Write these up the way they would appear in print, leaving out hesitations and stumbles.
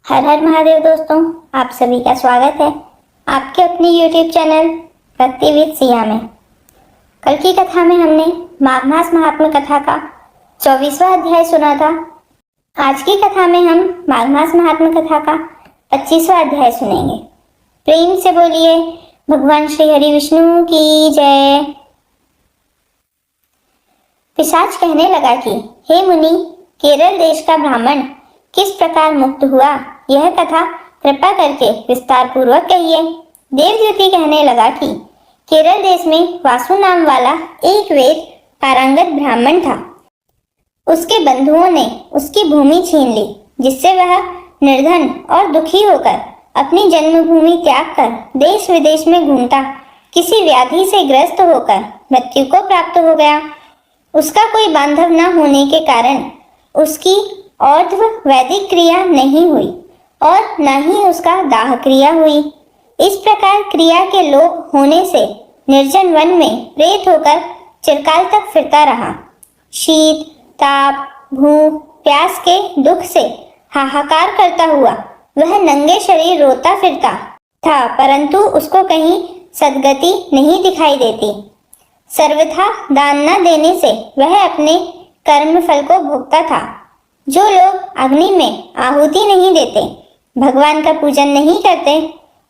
हर हर महादेव दोस्तों, आप सभी का स्वागत है आपके अपने YouTube चैनल भक्ति विद सिया में। कल की कथा में हमने माघ मास महात्म्य कथा का 24वां अध्याय सुना था। आज की कथा में हम माघ मास महात्म्य कथा का 25वां अध्याय सुनेंगे। प्रेम से बोलिए भगवान श्री हरि विष्णु की जय। पिशाच कहने लगा कि हे मुनि, केरल देश का ब्राह्मण किस प्रकार मुक्त हुआ, यह कथा कृपा करके विस्तार पूर्वक कहिए। देवज्योति कहने लगा कि केरल देश में वासु नाम वाला एक वेद पारंगत ब्राह्मण था। उसके बंधुओं ने उसकी भूमि छीन ली, जिससे वह निर्धन और दुखी होकर अपनी जन्मभूमि त्याग कर देश विदेश में घूमता किसी व्याधि से ग्रस्त होकर मृत्यु को प्राप्त हो गया। उसका कोई बांधव न होने के कारण उसकी और्ध्व वैदिक क्रिया नहीं हुई और न ही उसका दाह क्रिया हुई। इस प्रकार क्रिया के लोप होने से निर्जन वन में प्रेत होकर चिरकाल तक फिरता रहा। शीत, ताप, भूख, प्यास के दुख से हाहाकार करता हुआ वह नंगे शरीर रोता फिरता था, परंतु उसको कहीं सद्गति नहीं दिखाई देती। सर्वथा दान न देने से वह अपने कर्म फल को भोगता था। जो लोग अग्नि में आहुति नहीं देते, भगवान का पूजन नहीं करते,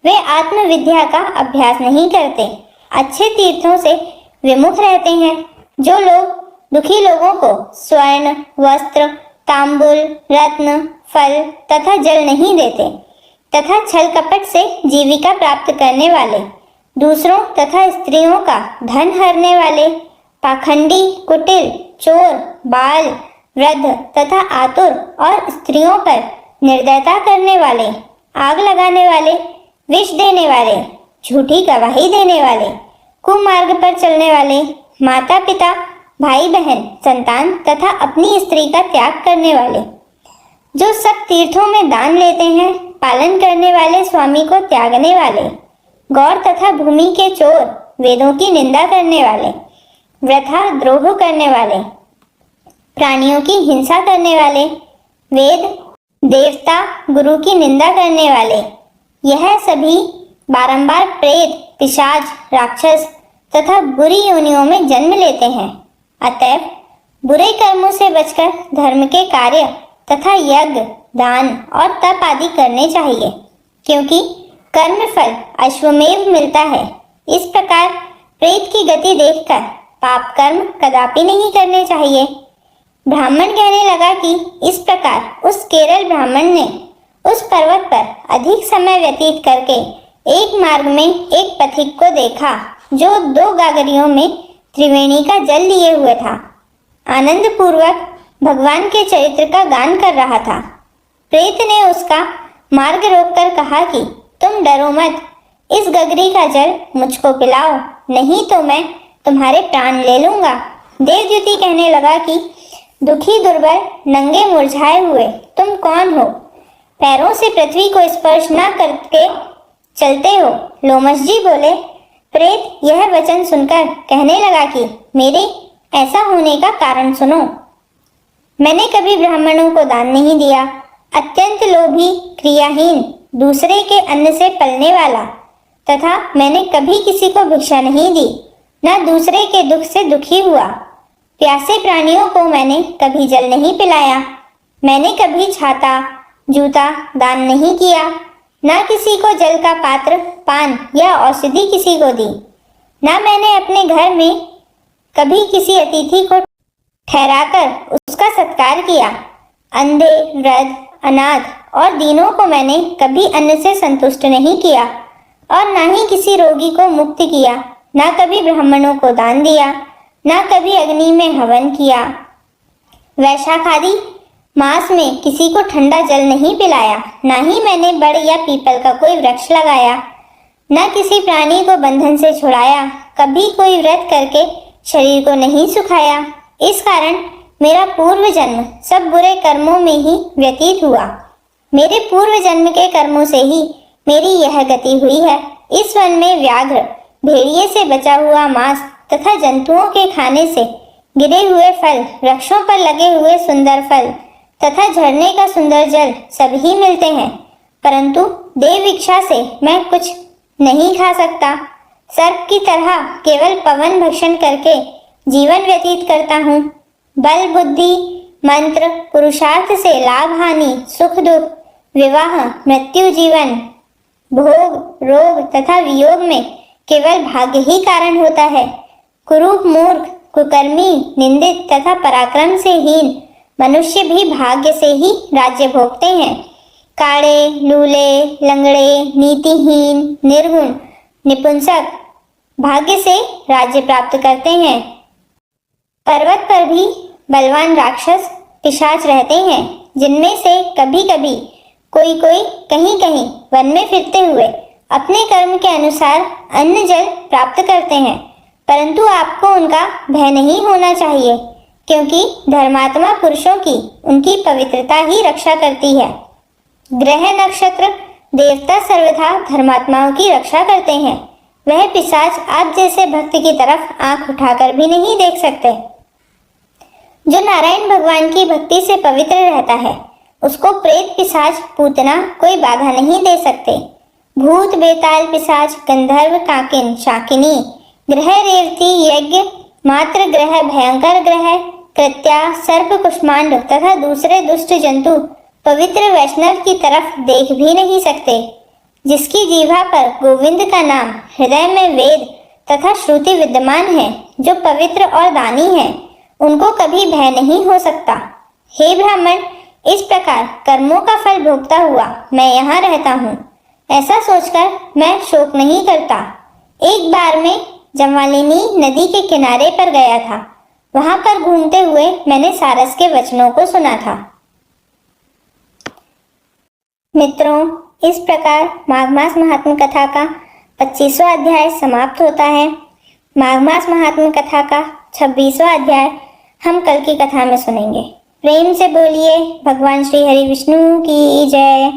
वे आत्म विद्या का अभ्यास नहीं करते, अच्छे तीर्थों से विमुख रहते हैं। जो लोग दुखी लोगों को स्वर्ण, वस्त्र, तांबुल, रत्न, फल तथा जल नहीं देते तथा छल कपट से जीविका प्राप्त करने वाले, दूसरों तथा स्त्रियों का धन हरने वाले, पाखंडी, कुटिल, चोर, बाल, वृद्ध तथा आतुर और स्त्रियों पर निर्दयता करने वाले, आग लगाने वाले, विष देने वाले, झूठी गवाही देने वाले, कुमार्ग पर चलने वाले, माता पिता, भाई बहन, संतान तथा अपनी स्त्री का त्याग करने वाले, जो सब तीर्थों में दान लेते हैं, पालन करने वाले, स्वामी को त्यागने वाले, गौर तथा भूमि के चोर, वेदों की निंदा करने वाले, वृथा द्रोह करने वाले, प्राणियों की हिंसा करने वाले, वेद, देवता, गुरु की निंदा करने वाले, यह सभी बारंबार प्रेत, पिशाच, राक्षस तथा बुरी योनियों में जन्म लेते हैं। अतएव बुरे कर्मों से बचकर धर्म के कार्य तथा यज्ञ, दान और तप आदि करने चाहिए, क्योंकि कर्म फल अश्वमेव मिलता है। इस प्रकार प्रेत की गति देखकर पाप कर्म कदापि नहीं करने चाहिए। ब्राह्मण कहने लगा कि इस प्रकार उस केरल ब्राह्मण ने उस पर्वत पर अधिक समय व्यतीत करके एक मार्ग में एक पथिक को देखा, जो 2 गागरियों में त्रिवेणी का जल लिए हुए था। आनंद पूर्वक भगवान के चरित्र का गान कर रहा था। प्रेत ने उसका मार्ग रोककर कहा कि तुम डरो मत, इस गगरी का जल मुझको पिलाओ, नहीं तो मैं तुम्हारे प्राण ले लूंगा। देवज्योति कहने लगा कि दुखी, दुर्बल, नंगे, मुरझाए हुए तुम कौन हो? पैरों से पृथ्वी को स्पर्श न करके चलते हो। लोमश जी बोले। प्रेत यह वचन सुनकर कहने लगा कि मेरे ऐसा होने का कारण सुनो। मैंने कभी ब्राह्मणों को दान नहीं दिया, अत्यंत लोभी, क्रियाहीन, दूसरे के अन्न से पलने वाला, तथा मैंने कभी किसी को भिक्षा नहीं दी, न दूसरे के दुख से दुखी हुआ। प्यासे प्राणियों को मैंने कभी जल नहीं पिलाया। मैंने कभी छाता, जूता दान नहीं किया, न किसी को जल का पात्र, पान या औषधि किसी को दी। न मैंने अपने घर में कभी किसी अतिथि को ठहराकर उसका सत्कार किया। अंधे, वृद्ध, अनाथ और दीनों को मैंने कभी अन्न से संतुष्ट नहीं किया और न ही किसी रोगी को मुक्त किया। न कभी ब्राह्मणों को दान दिया, न कभी अग्नि में हवन किया। वैशाख आदि मास में किसी को ठंडा जल नहीं पिलाया। न ही मैंने बड़ या पीपल का कोई वृक्ष लगाया, न किसी प्राणी को बंधन से छुड़ाया। कभी कोई व्रत करके शरीर को नहीं सुखाया। इस कारण मेरा पूर्व जन्म सब बुरे कर्मों में ही व्यतीत हुआ। मेरे पूर्व जन्म के कर्मों से ही मेरी यह गति हुई है। इस वन में व्याघ्र, भेड़िए से बचा हुआ मांस तथा जंतुओं के खाने से गिरे हुए फल, वृक्षों पर लगे हुए सुंदर फल तथा झरने का सुंदर जल सभी मिलते हैं। परंतु देव इच्छा से मैं कुछ नहीं खा सकता। सर्प की तरह केवल पवन भक्षण करके जीवन व्यतीत करता हूँ। बल बुद्धि मंत्र पुरुषार्थ से लाभ हानि सुख दुख विवाह मृत्यु जीवन भोग रोग तथा वियोग में केवल भाग्य ही कारण होता है। कुरूप मूर्ख कुकर्मी निंदित तथा पराक्रम से हीन मनुष्य भी भाग्य से ही राज्य भोगते हैं। काड़े लूले लंगड़े नीतिहीन निर्गुण निपुंसक भाग्य से राज्य प्राप्त करते हैं। पर्वत पर भी बलवान राक्षस पिशाच रहते हैं, जिनमें से कभी कभी कोई कहीं कहीं वन में फिरते हुए अपने कर्म के अनुसार अन्न जल प्राप्त करते हैं, परंतु आपको उनका भय नहीं होना चाहिए, क्योंकि धर्मात्मा पुरुषों की उनकी पवित्रता ही रक्षा करती है। ग्रह नक्षत्र देवता सर्वथा धर्मात्माओं की रक्षा करते हैं। वह पिशाच आप जैसे भक्त की तरफ आंख उठाकर भी नहीं देख सकते। जो नारायण भगवान की भक्ति से पवित्र रहता है, उसको प्रेत पिशाच पूतना कोई बाधा नहीं दे सकते। भूत बेताल पिशाच गंधर्व काकिन शाकिनी ग्रह रेवती यज्ञ मात्र ग्रह भयंकर ग्रह कृत्या सर्प कुष्मांड तथा दूसरे दुष्ट जंतु पवित्र वैष्णव की तरफ देख भी नहीं सकते। जिसकी जीवा पर गोविंद का नाम हृदय में वेद तथा श्रुति विद्यमान है, जो पवित्र और दानी है, उनको कभी भय नहीं हो सकता। हे ब्राह्मण, इस प्रकार कर्मों का फल भोगता हुआ मैं यहाँ रहता हूँ, ऐसा सोचकर मैं शोक नहीं करता। एक बार मैं जमवालिनी नदी के किनारे पर गया था। वहां पर घूमते हुए मैंने सारस के वचनों को सुना था। मित्रों, इस प्रकार माघ मास महात्म्य कथा का 25वां अध्याय समाप्त होता है। माघ मास महात्म्य कथा का 26वां अध्याय हम कल की कथा में सुनेंगे। प्रेम से बोलिए भगवान श्री हरि विष्णु की जय।